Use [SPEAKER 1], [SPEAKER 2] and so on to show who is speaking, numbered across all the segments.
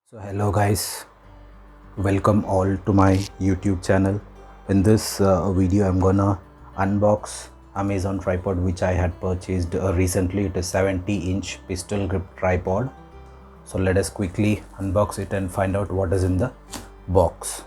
[SPEAKER 1] So hello guys, welcome all to my YouTube channel. In this video I'm gonna unbox Amazon tripod which I had purchased recently. It is 70-inch pistol grip tripod. So let us quickly unbox it and find out what is in the box.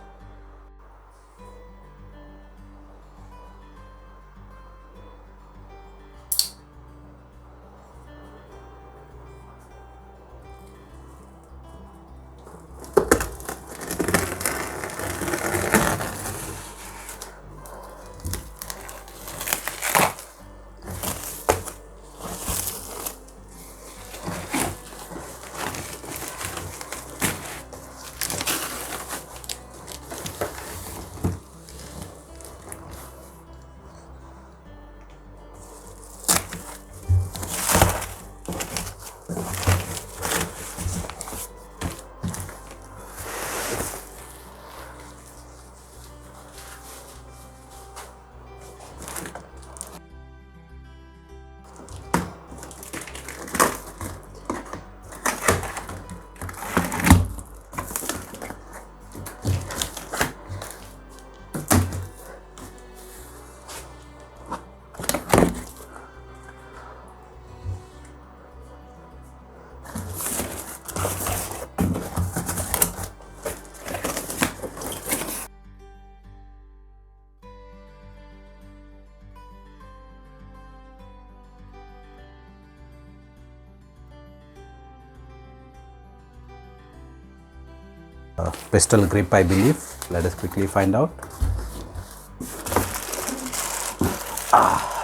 [SPEAKER 1] Pistol grip, I believe. Let us quickly find out.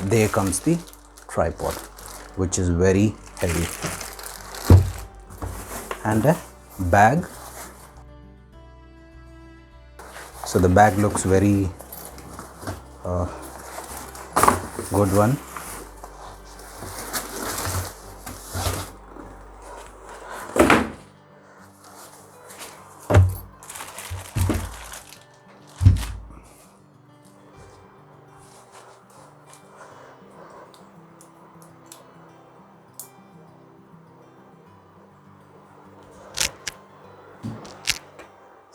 [SPEAKER 1] There comes the tripod, which is very heavy, and a bag. So the bag looks very good one.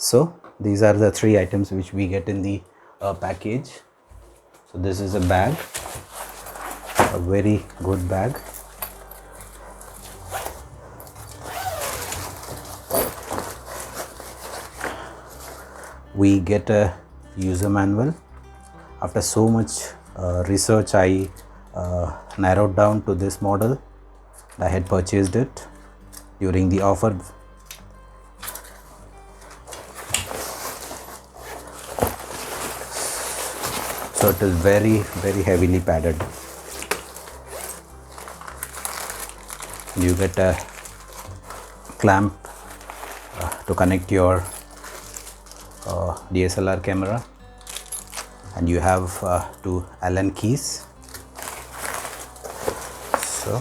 [SPEAKER 1] So these are the three items which we get in the package. So this is a bag, a very good bag. We get a user manual. After so much research, I narrowed down to this model. I had purchased it during the offer. So it is very heavily padded. You get a clamp to connect your DSLR camera, and you have two Allen keys. So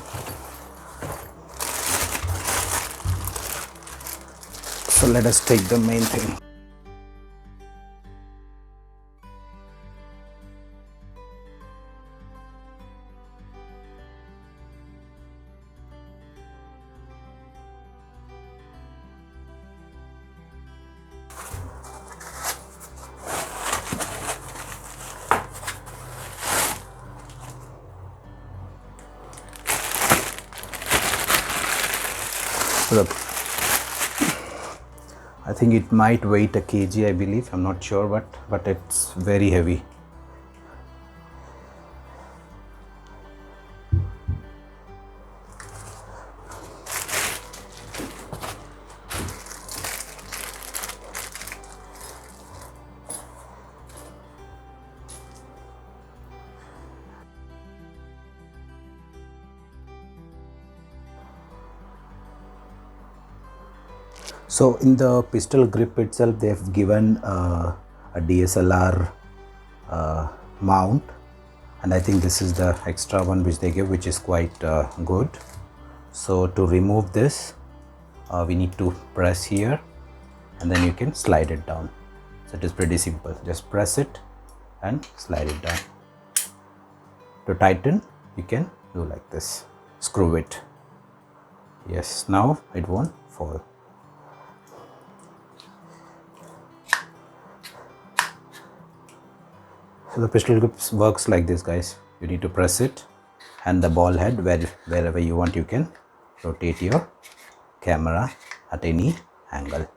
[SPEAKER 1] let us take the main thing. So I think it might weigh a kg, I believe. I'm not sure, but it's very heavy. So in the pistol grip itself, they have given a DSLR mount, and I think this is the extra one which they give, which is quite good. So to remove this, we need to press here, and then you can slide it down. So it is pretty simple. Just press it and slide it down. To tighten, you can do like this. Screw it. Yes, now it won't fall. So the pistol grip works like this, guys. You need to press it, and the ball head, wherever you want, you can rotate your camera at any angle.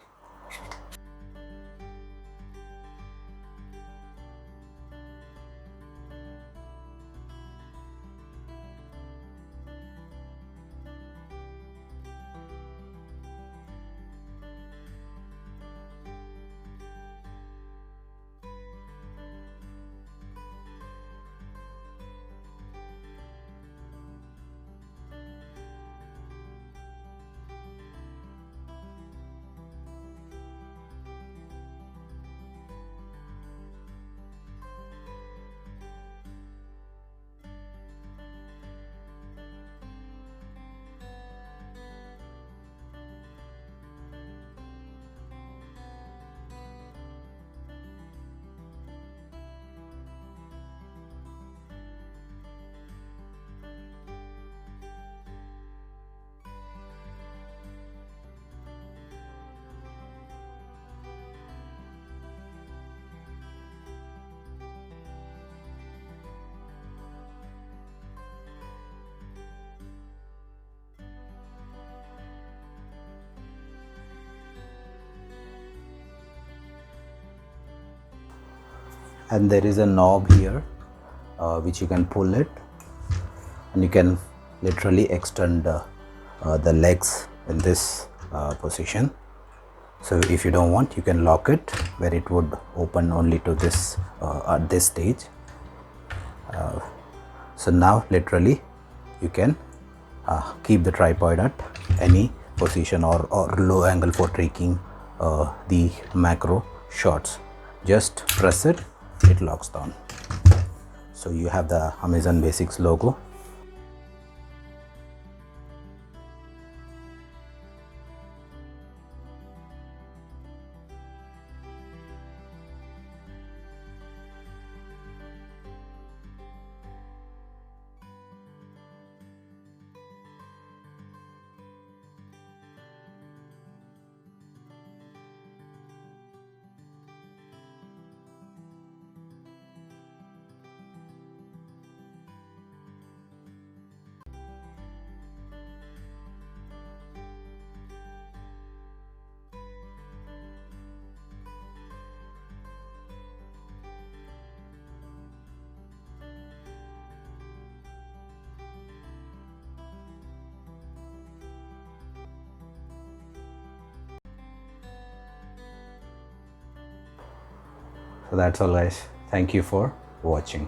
[SPEAKER 1] And there is a knob here which you can pull it, and you can literally extend the legs in this position. So if you don't want, you can lock it where it would open only to this at this stage. So now literally you can keep the tripod at any position or low angle for taking the macro shots. Just press it, it locks down. So you have the Amazon Basics logo. So that's all, guys. Thank you for watching.